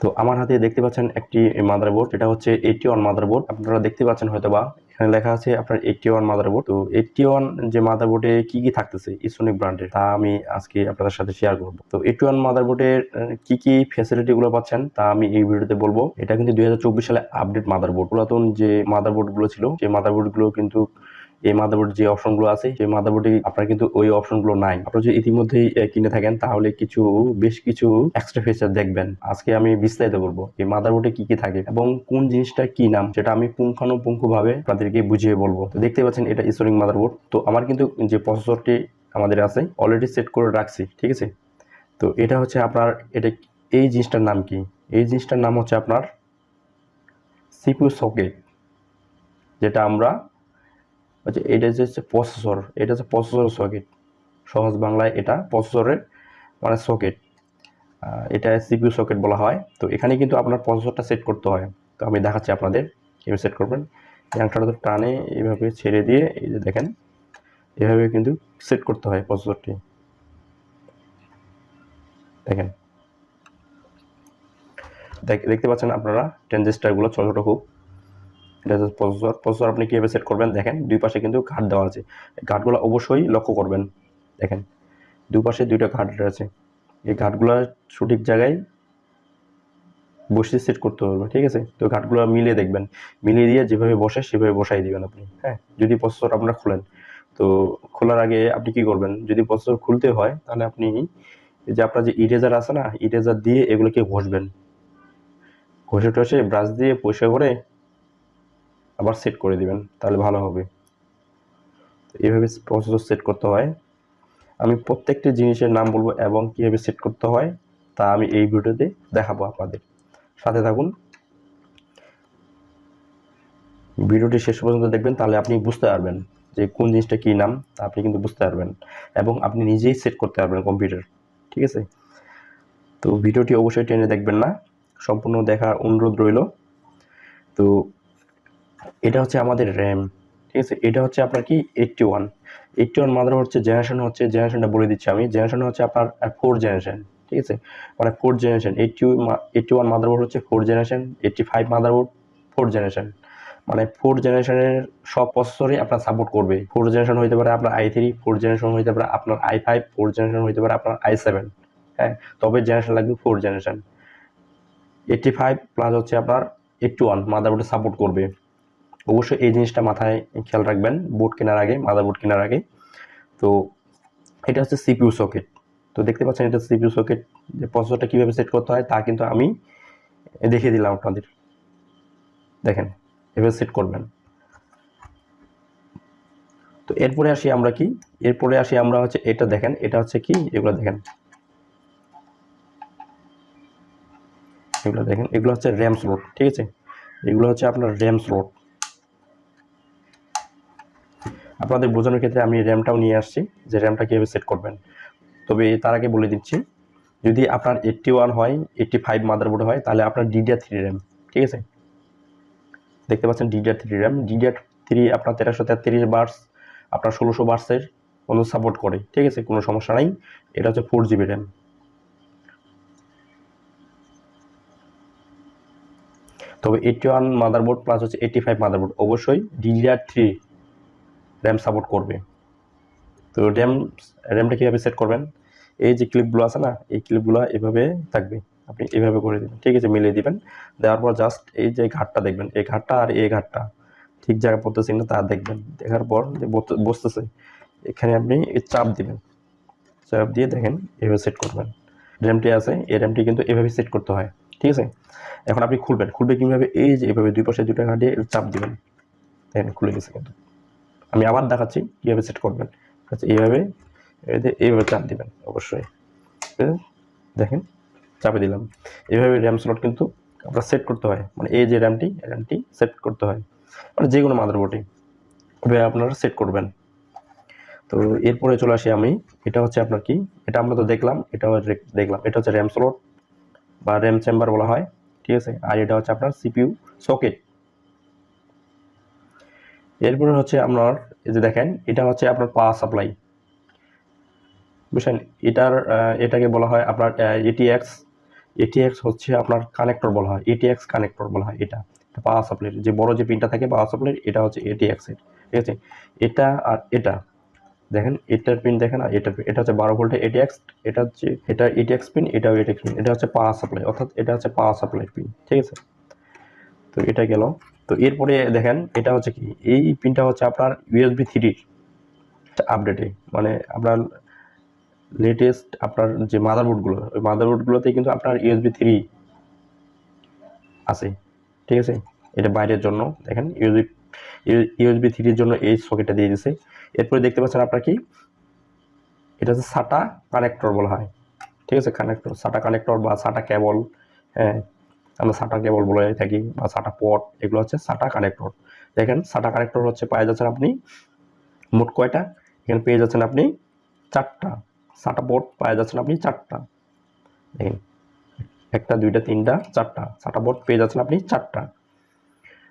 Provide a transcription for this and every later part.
তো আমার হাতে দেখতে পাচ্ছেন একটি মাদারবোর্ড, এটা হচ্ছে 81 মাদারবোর্ড। আপনারা দেখতে পাচ্ছেন হয়তোবা এখানে লেখা আছে আপনার 81 মাদারবোর্ড। তো 81 যে মাদারবোর্ডে কি কি থাকতেছে ইসোনিক ব্র্যান্ডের, তা আমি আজকে আপনাদের সাথে শেয়ার করব। তো 81 মাদারবোর্ডের কি কি ফ্যাসিলিটি গুলো পাচ্ছেন তা আমি এই ভিডিওতে বলবো। এটা কিন্তু 2024 সালে আপডেট মাদারবোর্ড। পুরাতন যে মাদারবোর্ড গুলো ছিল সেই মাদারবোর্ড গুলো কিন্তু এই মাদারবোর্ড যে অপশনগুলো আছে সেই মাদারবোর্ডে আপনার কিন্তু ওই অপশনগুলো নাই। আপনারা যদি ইতিমধ্যেই কিনে থাকেন তাহলে বেশ কিছু এক্সট্রা ফিচার দেখবেন। আজকে আমি বিস্তারিত বলবো এই মাদারবোর্ডে কি কি থাকে এবং কোন জিনিসটা কি নাম সেটা আমি পুঙ্খানুপুঙ্খভাবে আপনাদেরকে বুঝিয়ে বলবো। তো দেখতে পাচ্ছেন এটা ইসোনিক মাদারবোর্ড। তো আমার কিন্তু যে প্রসেসরটি আমাদের আছে অলরেডি সেট করে রাখছি, ঠিক আছে। তো এটা হচ্ছে আপনার এই জিনিসটার নাম কি? এই জিনিসটার নাম হচ্ছে আপনার সিপিইউ সকেট, যেটা আমরা এটা হচ্ছে প্রসেসর, এটা হচ্ছে প্রসেসর সকেট। সহজ বাংলায় এটা প্রসেসরের মানে সকেট, এটা সিপিইউ সকেট বলা হয়। তো এখানে কিন্তু আপনার প্রসেসরটা সেট করতে হয়। তো আমি দেখাচ্ছি আপনাদের কীভাবে সেট করবেন। আংটাটা তো টানে এইভাবে ছেড়ে দিয়ে এই যে দেখেন এভাবে কিন্তু সেট করতে হয় প্রসেসরটি। দেখেন দেখতে পাচ্ছেন আপনারা ট্রানজিস্টারগুলো ছোটো ছোটো খুব। এটা হচ্ছে প্রসেসর আপনি কীভাবে সেট করবেন দেখেন দুই পাশে কিন্তু ঘাট দেওয়া আছে। ঘাটগুলো অবশ্যই লক্ষ্য করবেন। দেখেন দুই পাশে দুইটা ঘাট আছে, এই ঘাটগুলো সঠিক জায়গায় বসে সেট করতে হবে, ঠিক আছে। তো ঘাটগুলো মিলিয়ে দেখবেন, মিলিয়ে দিয়ে যেভাবে বসে সেভাবে বসাই দিবেন আপনি। হ্যাঁ, যদি প্রসেসর আপনারা খুলেন তো খোলার আগে আপনি কি করবেন, যদি প্রসেসর খুলতে হয় তাহলে আপনি যে আপনার যে ইরেজার আছে না, ইরেজার দিয়ে এগুলোকে ঘষবেন, ঘষে টষে ব্রাশ দিয়ে পরিষ্কার করে আবার সেট করে দিবেন, তাহলে ভালো হবে। এইভাবে প্রসেসর সেট করতে হয়। আমি প্রত্যেকটি জিনিসের নাম বলবো এবং কীভাবে সেট করতে হয় তা আমি এই ভিডিওতে দেখাবো আপনাদের। সাথে থাকুন, ভিডিওটি শেষ পর্যন্ত দেখবেন, তাহলে আপনি বুঝতে পারবেন যে কোন জিনিসটা কী নাম, তা আপনি কিন্তু বুঝতে পারবেন এবং আপনি নিজেই সেট করতে পারবেন কম্পিউটার, ঠিক আছে। তো ভিডিওটি অবশ্যই টেনে দেখবেন না, সম্পূর্ণ দেখার অনুরোধ রইল। তো এটা হচ্ছে আমাদের র্যাম, ঠিক আছে। এটা হচ্ছে আপনার কি 81 মাদার হচ্ছে জেনারেশনটা বলে দিচ্ছি আমি। জেনারেশন হচ্ছে আপনার 4 জেনারেশন, ঠিক আছে। মানে 4 জেনারেশন 81 মাদারবোর্ড হচ্ছে 4 জেনারেশন, 85 মাদারবোর্ড 4 জেনারেশন। মানে 4 জেনারেশনের সব প্রসেসরই আপনার সাপোর্ট করবে। 4 জেনারেশন হইতে পারে আপনার i3, 4 জেনারেশন হইতে পারে আপনার i5, 4 জেনারেশন হইতে পারে আপনার i7। হ্যাঁ, তবে জেনারেশন লাগবে 4 জেনারেশন। 85 প্লাস হচ্ছে আপনার 81 মাদারবোর্ডে সাপোর্ট করবে। অবশ্যই এই জিনিসটা মাথায় খেয়াল রাখবেন বোর্ড কেনার আগে, মাদারবোর্ড কেনার আগে। তো এটা হচ্ছে সিপিইউ সকেট। তো দেখতে পাচ্ছেন এটা সিপিইউ সকেট। যে প্রসেসরটা কীভাবে সেট করতে হয় তা কিন্তু আমি দেখিয়ে দিলাম আপনাদের। দেখেন এভাবে সেট করবেন। তো এরপরে আসি আমরা হচ্ছে এটা দেখেন, এটা হচ্ছে কি, এগুলো দেখেন, এগুলো হচ্ছে র্যাম স্লট, ঠিক আছে। এগুলো হচ্ছে আপনার র্যাম স্লট। আপনাদের বোঝানোর ক্ষেত্রে আমি র্যামটাও নিয়ে আসছি যে র্যামটা কীভাবে সেট করবেন। তবে তার আগে বলে দিচ্ছি, যদি আপনার 81 হয়, 85 মাদারবোর্ড হয়, তাহলে আপনার DDR3 র্যাম, ঠিক আছে। দেখতে পাচ্ছেন DDR3 র্যাম। DDR3 আপনার 1333 বার্স, আপনার 1600 বার্সের কোনো সাপোর্ট করে, ঠিক আছে, কোনো সমস্যা নাই। এটা হচ্ছে 4GB র্যাম। তবে 81 মাদারবোর্ড প্লাস হচ্ছে 85 মাদারবোর্ড অবশ্যই DDR3 র্যাম সাপোর্ট করবে। তো র্যামটা কীভাবে সেট করবেন, এই যে ক্লিপগুলো আছে না, এই ক্লিপগুলো এভাবে থাকবে, আপনি এভাবে করে দেবেন, ঠিক আছে, মিলিয়ে দিবেন। দেওয়ার পর জাস্ট এই যে ঘাটটা দেখবেন, এই ঘাটটা আর এই ঘাটটা ঠিক জায়গায় পড়তেছে কিনা তা দেখবেন। দেখার পর যে বসতেছে এখানে আপনি চাপ দিবেন, চাপ দিয়ে দেখেন এভাবে সেট করবেন। র্যামটি আছে, এই র্যামটি কিন্তু এভাবে সেট করতে হয়, ঠিক আছে। এখন আপনি খুলবে কীভাবে, এই যে এভাবে দুই পাশে দুটো ঘাটিয়ে চাপ দিবেন, দেখেন খুলে গেছে। কিন্তু আমি আবার দেখাচ্ছি কীভাবে সেট করবেন। আচ্ছা, এইভাবে চাপ দিবেন অবশ্যই, দেখেন চাপে দিলাম। এইভাবে র্যাম স্লট কিন্তু আপনার সেট করতে হয়, মানে এই যে র্যামটি সেট করতে হয়, মানে যে কোনো মাদারবোর্ডে এভাবে আপনারা সেট করবেন। তো এরপরে চলে আসি আমি, এটা হচ্ছে আপনার কি, এটা আমরা তো দেখলাম, এটা হচ্ছে র্যাম স্লট বা র্যাম চেম্বার বলা হয়, ঠিক আছে। আর এটা হচ্ছে আপনার সিপিইউ সকেট। এরপরে হচ্ছে আপনার এই যে দেখেন, এটা হচ্ছে আপনার পাওয়ার সাপ্লাই, বুঝছেন। এটাকে বলা হয় আপনার ATX এটিএক্স হচ্ছে আপনার কানেক্টর বলা হয়, এটিএক্স কানেক্টর বলা হয়। এটা পাওয়ার সাপ্লাইয়ের যে বড় যে পিনটা থাকে পাওয়ার সাপ্লাইয়ের, এটা হচ্ছে এটিএক্স এর, ঠিক আছে। এটা আর এটা দেখেন, এটার পিন দেখেন আর এটার পিন, এটা হচ্ছে 12 ভোল্টের এটিএক্স, এটা হচ্ছে এটা এটিএক্স পিন, এটাও এটিএক্স পিন, এটা হচ্ছে পাওয়ার সাপ্লাই, অর্থাৎ এটা হচ্ছে পাওয়ার সাপ্লাই পিন, ঠিক আছে। তো এটা গেল। তো এরপরে দেখেন এটা হচ্ছে কি, এই পিনটা হচ্ছে আপনার ইউএসবি 3 আপডেটে, মানে আপনার লেটেস্ট আপনার যে মাদারবোর্ডগুলো, ওই মাদারবোর্ডগুলোতে কিন্তু আপনার ইউএসবি 3 আছে, ঠিক আছে। এটা বাইরের জন্য দেখেন ইউএসবি 3 জন্য এই সকেটটা দিয়ে দিয়েছে। এরপরে দেখতে পাচ্ছেন আপনার কি, এটা হচ্ছে সাটা কানেক্টর বলা হয়, ঠিক আছে। কানেক্টর, সাটা কানেক্টর বা সাটা কেবল, হ্যাঁ আমরা সাটা কেবল বলে থাকি, বা সাটা পট, এগুলো হচ্ছে সাটা কানেক্টর। দেখেন সাটা কানেক্টর হচ্ছে পেয়ে যাচ্ছেন আপনি মোট কয়টা, এখানে পেয়ে যাচ্ছেন আপনি 4টা। সাটা পট পেয়ে যাচ্ছেন আপনি 4টা, দেখেন 1টা 2টা 3টা 4টা সাটা পট পেয়ে যাচ্ছেন আপনি 4টা।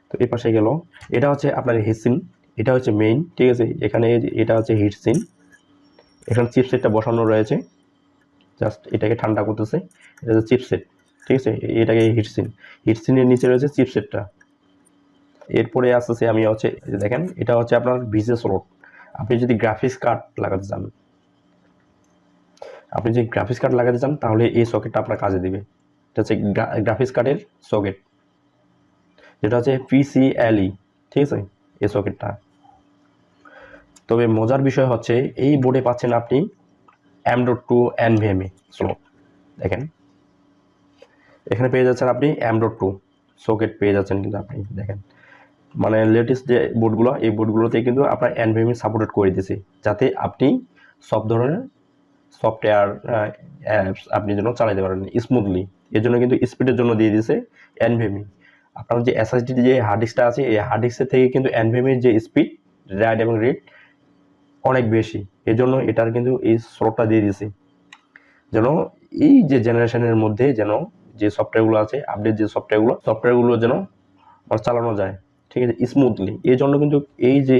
তো এই পাশে গেল, এটা হচ্ছে আপনার হিটসিন, এটা হচ্ছে মেইন, ঠিক আছে। এখানে এটা হচ্ছে হিটসিন, এখানে চিপসেটটা বসানো রয়েছে, জাস্ট এটাকে ঠান্ডা করতেছে, এটা হচ্ছে চিপসেট, ঠিক আছে। এটাকে হিটসিনের নিচে রয়েছে চিপসেটটা। এরপরে আসতেছে আমি হচ্ছে দেখেন, এটা হচ্ছে আপনার ভিজে স্লট। আপনি যদি গ্রাফিক্স কার্ড লাগাতে চান, তাহলে এই সকেটটা আপনার কাজে দিবে। এটা হচ্ছে গ্রাফিক্স কার্ডের সকেট, যেটা হচ্ছে পিসিএলই, ঠিক আছে, এই সকেটটা। তবে মজার বিষয় হচ্ছে এই বোর্ডে পাচ্ছেন আপনি M.2 NVMe স্লট। দেখেন এখানে পেয়ে যাচ্ছেন আপনি M.2 সকেট পেয়ে যাচ্ছেন, কিন্তু আপনি দেখেন মানে লেটেস্ট যে বোর্ডগুলো, এই বোর্ডগুলোতে কিন্তু আপনার NVMe সাপোর্টেড করে দিয়েছে, যাতে আপনি সব ধরনের সফটওয়্যার অ্যাপস আপনি যেন চালাতে পারেন স্মুথলি। এর জন্য কিন্তু স্পিডের জন্য দিয়ে দিয়েছে NVMe। আপনার যে এসএসডি যে হার্ড ডিস্কটা আছে, এই হার্ড ডিস্কের থেকে কিন্তু NVMe যে স্পিড, রাইট এবং রিড অনেক বেশি। এই জন্য এটার কিন্তু এই স্লটটা দিয়ে দিয়েছে, যেন এই যে জেনারেশনের মধ্যে যেন যে সফটওয়্যারগুলো আছে, আপডেট যে সফটওয়্যারগুলো যেন চালানো যায়, ঠিক আছে, স্মুথলি। এই জন্য কিন্তু এই যে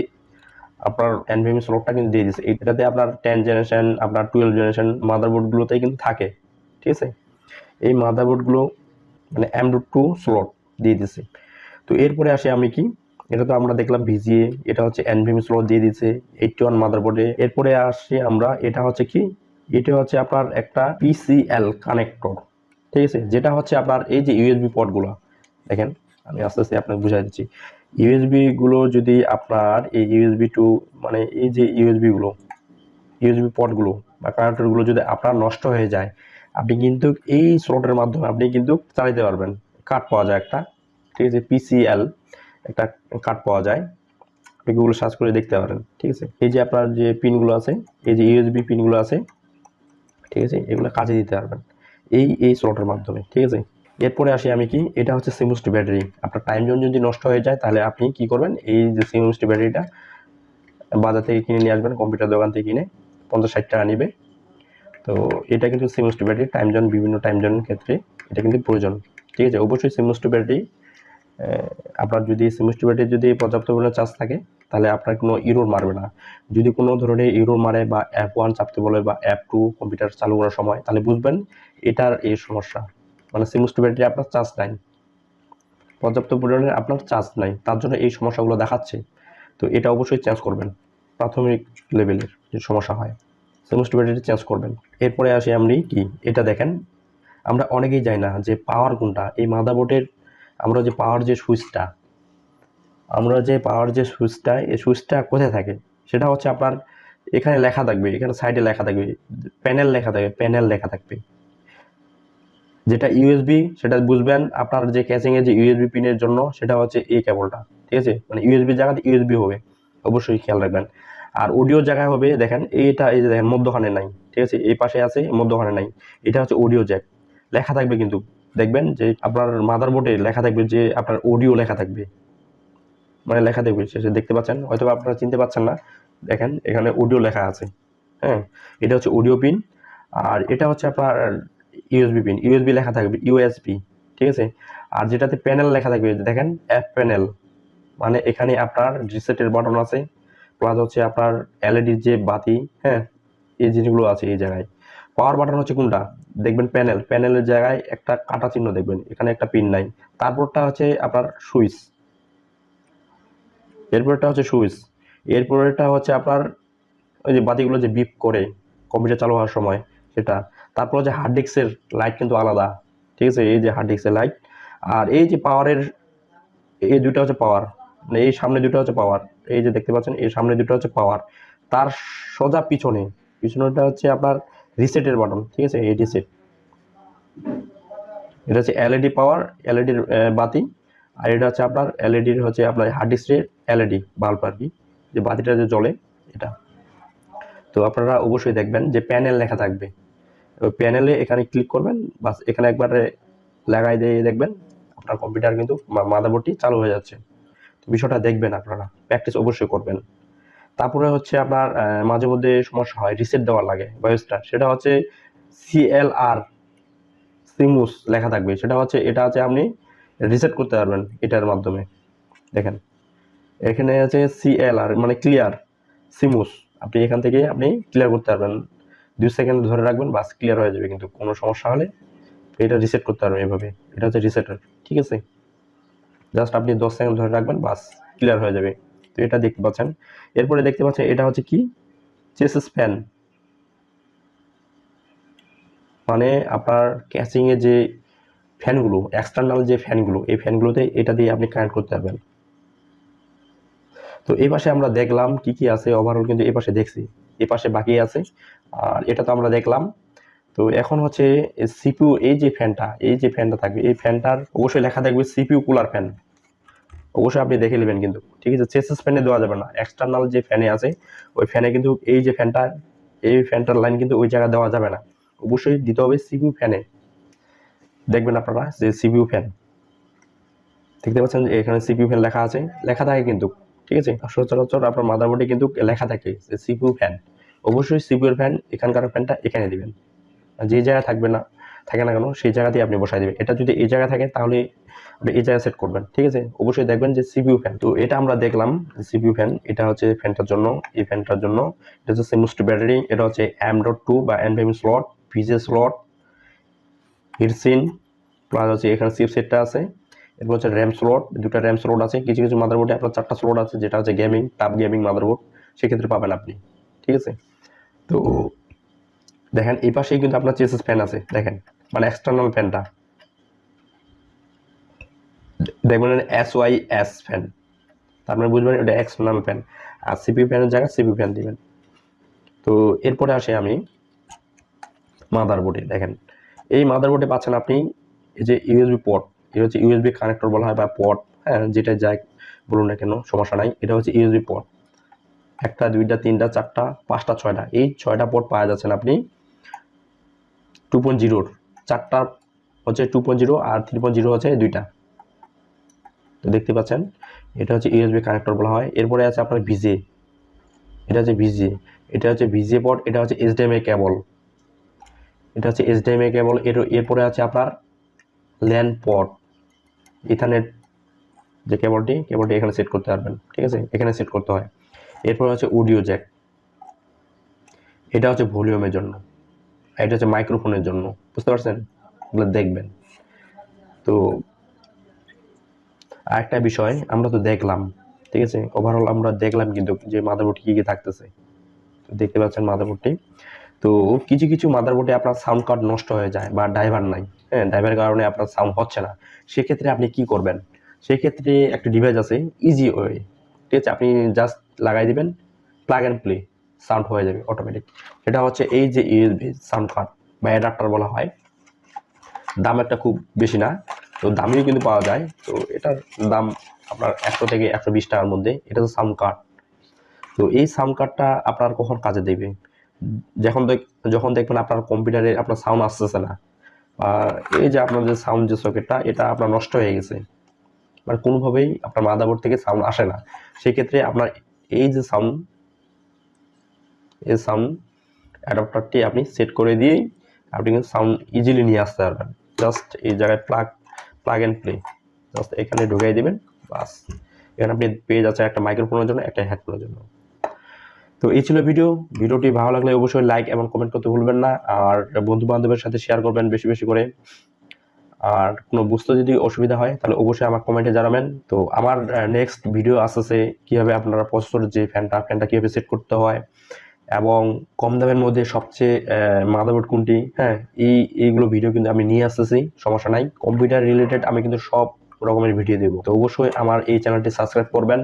আপনার NVMe স্লটটা কিন্তু দিয়ে দিচ্ছে। এটাতে আপনার 10 জেনারেশন, আপনার 12 জেনারেশন মাদারবোর্ডগুলোতেই কিন্তু থাকে, ঠিক আছে। এই মাদারবোর্ডগুলো মানে M.2 স্লট দিয়ে দিচ্ছে। তো এরপরে আসে আমি কি, এটা তো আমরা দেখলাম ভিজিএ, এটা হচ্ছে NVMe স্লট দিয়ে দিচ্ছে 81 মাদারবোর্ডে। এরপরে আসি আমরা, এটা হচ্ছে কি, এটা হচ্ছে আপনার একটা PCL কানেক্টর, ঠিক আছে, যেটা হচ্ছে আপনার এই যে ইউএসবি পটগুলো দেখেন, আমি আস্তে আস্তে আপনাকে বুঝাই দিচ্ছি। ইউএসবি গুলো যদি আপনার এই ইউএসবি টু, মানে এই যে ইউএসবি পটগুলো বা কানেক্টরগুলো যদি আপনার নষ্ট হয়ে যায়, আপনি কিন্তু এই স্লটের মাধ্যমে আপনি কিন্তু চালাতে পারবেন। কার্ড পাওয়া যায় একটা, ঠিক আছে, PCL একটা কার্ড পাওয়া যায়, আপনি গুগল সার্চ করে দেখতে পারেন, ঠিক আছে। এই যে আপনার যে পিনগুলো আছে, এই যে ইউএসবি পিনগুলো আছে, ঠিক আছে, এগুলো কাজে দিতে পারবেন এই স্লটের মাধ্যমে, ঠিক আছে। এরপরে আসি আমি কি, এটা হচ্ছে সিমুস্টি ব্যাটারি। আপনার টাইম জোন যদি নষ্ট হয়ে যায়, তাহলে আপনি কি করবেন, এই যে সিমুস্টি ব্যাটারিটা বাজার থেকে কিনে নিয়ে আসবেন, কম্পিউটার দোকান থেকে কিনে 50-60 টাকা নিবে। তো এটা কিন্তু সিমুস্টি ব্যাটারি টাইম জোন, বিভিন্ন টাইম জোনের ক্ষেত্রে এটা কিন্তু প্রয়োজন, ঠিক আছে। অবশ্যই সিমুস্টি ব্যাটারি, আপনার যদি সিমুস্টি ব্যাটারি যদি পর্যাপ্ত পরিমাণে চার্জ থাকে, তাহলে আপনার কোনো ইরোর মারবে না। যদি কোনো ধরনের ইরোর মারে বা F1 চাপতে বলে বা F2 কম্পিউটার চালু করার সময়, তাহলে বুঝবেন এটার এই সমস্যা, মানে সিমুস্টি ব্যাটারি আপনার চার্জ নাই, পর্যাপ্ত পরিমাণে আপনার চার্জ নাই, তার জন্য এই সমস্যাগুলো দেখাচ্ছে। তো এটা অবশ্যই চেঞ্জ করবেন, প্রাথমিক লেভেলের যে সমস্যা হয় সিমুস্টি ব্যাটারি চেঞ্জ করবেন। এরপরে আসি আমি কি, এটা দেখেন, আমরা অনেকেই জানি না যে পাওয়ার কোনটা এই মাদারবোর্ডের। আমরা যে পাওয়ার যে সুইচটা, এই সুইচটা কোথায় থাকে, সেটা হচ্ছে আপনার এখানে লেখা থাকবে, এখানে সাইডে লেখা থাকবে, প্যানেল লেখা থাকবে, যেটা ইউএসবি, সেটা বুঝবেন আপনার যে ক্যাচিং এর যে ইউএসবি পিনের জন্য, সেটা হচ্ছে এই কেবলটা, ঠিক আছে, মানে ইউএসবি জায়গাতে ইউএসবি হবে, অবশ্যই খেয়াল রাখবেন। আর অডিও জায়গায় হবে দেখেন এইটা, এই যে দেখেন মধ্যখানে নাই, ঠিক আছে, এই পাশে আছে মধ্যখানে নাই, এটা হচ্ছে অডিও জ্যাক। লেখা থাকবে কিন্তু, দেখবেন যে আপনার মাদারবোর্ডে লেখা থাকবে যে আপনার অডিও লেখা থাকবে, মানে লেখা থাকবে, শেষে দেখতে পাচ্ছেন, হয়তো আপনারা চিনতে পারছেন না, দেখেন এখানে অডিও লেখা আছে, হ্যাঁ, এটা হচ্ছে অডিও পিন। আর এটা হচ্ছে আপনার ইউএসবি পিন, ইউএসবি লেখা থাকবে ইউএসবি, ঠিক আছে। আর যেটাতে প্যানেল লেখা থাকবে দেখেন F প্যানেল, মানে এখানে আপনার রিসেটের বাটন আছে, প্লাস হচ্ছে আপনার এলইডির যে বাতি, হ্যাঁ, এই জিনিসগুলো আছে এই জায়গায়। পাওয়ার বাটন হচ্ছে কোনটা, দেখবেন প্যানেলের জায়গায় একটা কাটা চিহ্ন দেখবেন, এখানে একটা পিন নাই। তারপরটা হচ্ছে আপনার সুইচ, এরপরটা হচ্ছে সুইচ, এরপরেরটা হচ্ছে আপনার ওই যে বাতিগুলো যে বিপ করে কম্পিউটার চালু হওয়ার সময় সেটা। তারপর যে হার্ড ডিস্কের লাইট কিন্তু আলাদা, ঠিক আছে, এই যে হার্ড ডিস্কের লাইট। আর এই যে পাওয়ারের এই দুটো হচ্ছে পাওয়ার, মানে এই সামনে দুটো হচ্ছে পাওয়ার, এই যে দেখতে পাচ্ছেন এই সামনে দুটো হচ্ছে পাওয়ার। তার সোজা পিছনেটা হচ্ছে আপনার রিসেটের বাটন, ঠিক আছে, এই রিসেট। এটা হচ্ছে এলইডি পাওয়ার, এলইডির বাতি। আর এটা হচ্ছে আপনার এলইডির হচ্ছে আপনার হার্ড ডিস্কের এলইডি বাল্ব আর কি, যে বাতিটা যে জ্বলে এটা। তো আপনারা অবশ্যই দেখবেন যে প্যানেল লেখা থাকবে, ওই প্যানেলে এখানে ক্লিক করবেন, বাস এখানে একবারে লাগাই দিয়ে দেখবেন আপনার কম্পিউটার কিন্তু মাদারবোর্ডটি চালু হয়ে যাচ্ছে। তো বিষয়টা দেখবেন, আপনারা প্র্যাকটিস অবশ্যই করবেন। তারপরে হচ্ছে আপনার মাঝে মধ্যে সমস্যা হয়, রিসেট দেওয়ার লাগে বায়োসটা, সেটা হচ্ছে সিএলআর সিমুস লেখা থাকবে, সেটা হচ্ছে এটা হচ্ছে আপনি রিসেট করতে পারবেন এটার মাধ্যমে। দেখেন এখানে আছে সিএলআর মানে ক্লিয়ার সিমুস, আপনি এখান থেকে আপনি ক্লিয়ার করতে পারবেন, 2 সেকেন্ড ধরে রাখবেন, বাস ক্লিয়ার হয়ে যাবে। কিন্তু কোনো সমস্যা হলে এটা রিসেট করতে পারবেন এভাবে, এটা হচ্ছে রিসেটার, ঠিক আছে। জাস্ট আপনি 10 সেকেন্ড ধরে রাখবেন, বাস ক্লিয়ার হয়ে যাবে। তো এটা দেখতে পাচ্ছেন। এরপরে দেখতে পাচ্ছেন এটা হচ্ছে কি, চেসিস ফ্যান, মানে আপনার ক্যাচিংয়ে যে ফ্যানগুলো, এক্সটার্নাল যে ফ্যানগুলো, এই ফ্যানগুলোতে এটা দিয়ে আপনি কানেক্ট করতে পারবেন। তো এই পাশে আমরা দেখলাম কি কি আছে, ওভারঅল কিন্তু এই পাশে দেখছি, এই পাশে বাকি আছে, আর এটা তো আমরা দেখলাম। তো এখন হচ্ছে সিপিইউ, এই যে ফ্যানটা থাকবে, এই ফ্যানটার অবশ্যই লেখা থাকবে সিপিইউ কুলার ফ্যান, অবশ্যই আপনি দেখে নেবেন কিন্তু, ঠিক আছে। চেসিস ফ্যানে দেওয়া যাবে না, এক্সটার্নাল যে ফ্যানে আছে ওই ফ্যানে কিন্তু এই যে ফ্যানটা, এই ফ্যানটার লাইন কিন্তু ওই জায়গায় দেওয়া যাবে না, অবশ্যই দিতে হবে সিপিইউ ফ্যানে। দেখবেন আপনারা যে সিপিইউ ফ্যান দেখতে পাচ্ছেন, যে এখানে সিপিইউ ফ্যান লেখা আছে, লেখা থাকে কিন্তু, ঠিক আছে। সচরাচর আপনার মাদারবোর্ডে কিন্তু লেখা থাকে যে সিপিইউ ফ্যান, অবশ্যই সিপিইউ ফ্যান এখানকার ফ্যানটা এখানে দিবেন, যে জায়গায় থাকে না কেন সেই জায়গাতেই আপনি বসাই দিবেন। এটা যদি এই জায়গায় থাকে তাহলে আপনি এই জায়গায় সেট করবেন, ঠিক আছে। অবশ্যই দেখবেন যে সিপিইউ ফ্যান। তো এটা আমরা দেখলাম সিপিইউ ফ্যান, এটা হচ্ছে ফ্যানটার জন্য, এই ফ্যানটার জন্য এটা হচ্ছে সেমিস্টার ব্যাটারি, এটা হচ্ছে M.2 বা NVMe স্লট, ভিজে স্লট, হিটসিন, প্লাস হচ্ছে এখানে চিপসেটটা আছে। এরপর হচ্ছে র্যাম স্লট, দুটো র্যাম স্লট আছে। কিছু কিছু মাদারবোর্ডে আপনার 4টা স্লট আছে, যেটা হচ্ছে গেমিং, টাফ গেমিং মাদারবোর্ড, সেক্ষেত্রে পাবেন আপনি, ঠিক আছে। তো দেখেন এই পাশেই কিন্তু আপনার চেসিস ফ্যান আছে, দেখেন মানে এক্সটার্নাল ফ্যানটা দেখবেন SYS ফ্যান, তার মানে বুঝবেন এটা এক্সটার্নাল ফ্যান। আর সিপিইউ ফ্যানের জায়গায় সিপিইউ ফ্যান দিবেন। তো এরপরে আসে আমি মাদারবোর্ডে, দেখেন এই মাদারবোর্ডে পাচ্ছেন আপনি এই যে ইউএসবি পোর্ট, এটা হচ্ছে ইউএসবি কানেক্টর বলা হয় বা পোর্ট, হ্যাঁ যেটা যাই বলুন না কেন সমস্যা নাই। এটা হচ্ছে ইউএসবি পোর্ট, 1টা 2টা 3টা 4টা 5টা 6টা, এই 6টা পোর্ট পাওয়া যাচ্ছেন আপনি 2.0, 4টা হচ্ছে 2.0 আর 3.0 হচ্ছে 2টা। তো দেখতে পাচ্ছেন এটা হচ্ছে ইউএসবি কানেক্টর বলা হয়। এরপরে আছে আপনার ভিজে, এটা হচ্ছে ভিজে, এটা হচ্ছে ভিজে পোর্ট, এটা হচ্ছে এইচডিএমআই কেবল, এটা হচ্ছে এইচডিএমআই কেবল। এরপরে আছে আপনার ল্যান পোর্ট, ইথারনেট যে কেবলটি এখানে সেট করতে পারবেন, ঠিক আছে, এখানে সেট করতে হয়। এরপর হচ্ছে অডিও জ্যাক, এটা হচ্ছে ভলিউমের জন্য, এটা হচ্ছে মাইক্রোফোনের জন্য, বুঝতে পারছেন, এগুলো দেখবেন। তো আরেকটা বিষয় আমরা তো দেখলাম, ঠিক আছে, ওভারঅল আমরা দেখলাম কিন্তু যে মাদারবোর্ড কি কি থাকতেছে। তো দেখতে পাচ্ছেন মাদারবোর্ডটি। তো কিছু কিছু মাদারবোর্ডে আপনার সাউন্ড কার্ড নষ্ট হয়ে যায় বা ড্রাইভার নাই, হ্যাঁ ড্রাইভারের কারণে আপনার সাউন্ড হচ্ছে না, সেক্ষেত্রে আপনি কি করবেন, সেক্ষেত্রে একটা ডিভাইস আছে ইজি ওয়ে, ঠিক আছে, আপনি জাস্ট লাগাই দিবেন, প্লাগ অ্যান্ড প্লে, সাউন্ড হয়ে যাবে অটোমেটিক। এটা হচ্ছে এই যে ইউএসবি সাউন্ড কার্ড বা অ্যাডাপ্টার বলা হয়, দাম একটা খুব বেশি না, তো দামিও কিন্তু পাওয়া যায়। তো এটার দাম আপনার 100 থেকে 120 টাকার মধ্যে, এটা তো সাউন্ড কার্ড। তো এই সাউন্ড কার্ডটা আপনার কখন কাজে দেবে, যখন দেখবেন আপনার কম্পিউটারে আপনার সাউন্ড আসতেছে না, আর এই যে আপনার যে সাউন্ড যে সকেটটা এটা আপনার নষ্ট হয়ে গেছে, মানে কোনোভাবেই আপনার মাদারবোর্ড থেকে সাউন্ড আসে না, সেক্ষেত্রে আপনার এই যে সাউন্ড অ্যাডাপ্টারটি আপনি সেট করে দিয়েই আপনি কিন্তু সাউন্ড ইজিলি নিয়ে আসতে পারবেন। জাস্ট এই জায়গায় প্লাগ অ্যান্ড প্লে, জাস্ট এখানে ঢুকাই দেবেন, বাস এখানে আপনি পেয়ে যাচ্ছেন একটা মাইক্রোফোনের জন্য, একটা হেডফোনের জন্য। তো তো এই ছিল ভিডিওটি ভালো লাগলে অবশ্যই লাইক এবং কমেন্ট করতে ভুলবেন না, আর বন্ধু বান্ধবের সাথে শেয়ার করবেন বেশি বেশি করে। আর কোনো বুঝতে যদি অসুবিধা হয় তাহলে অবশ্যই আমার কমেন্টে জানাবেন। তো আমার নেক্সট ভিডিও আসতেছে কিভাবে আপনারা প্রসেসর যে ফ্যানটা কিভাবে সেট করতে হয়, এবং কম দামের মধ্যে সবচেয়ে মাদারবোর্ড কোনটি, হ্যাঁ এইগুলো ভিডিও কিন্তু আমি নিয়ে আসতেছি, সমস্যা নাই। কম্পিউটার রিলেটেড আমি কিন্তু সব রকমের ভিডিও দেবো। তো অবশ্যই আমার এই চ্যানেলটি সাবস্ক্রাইব করবেন।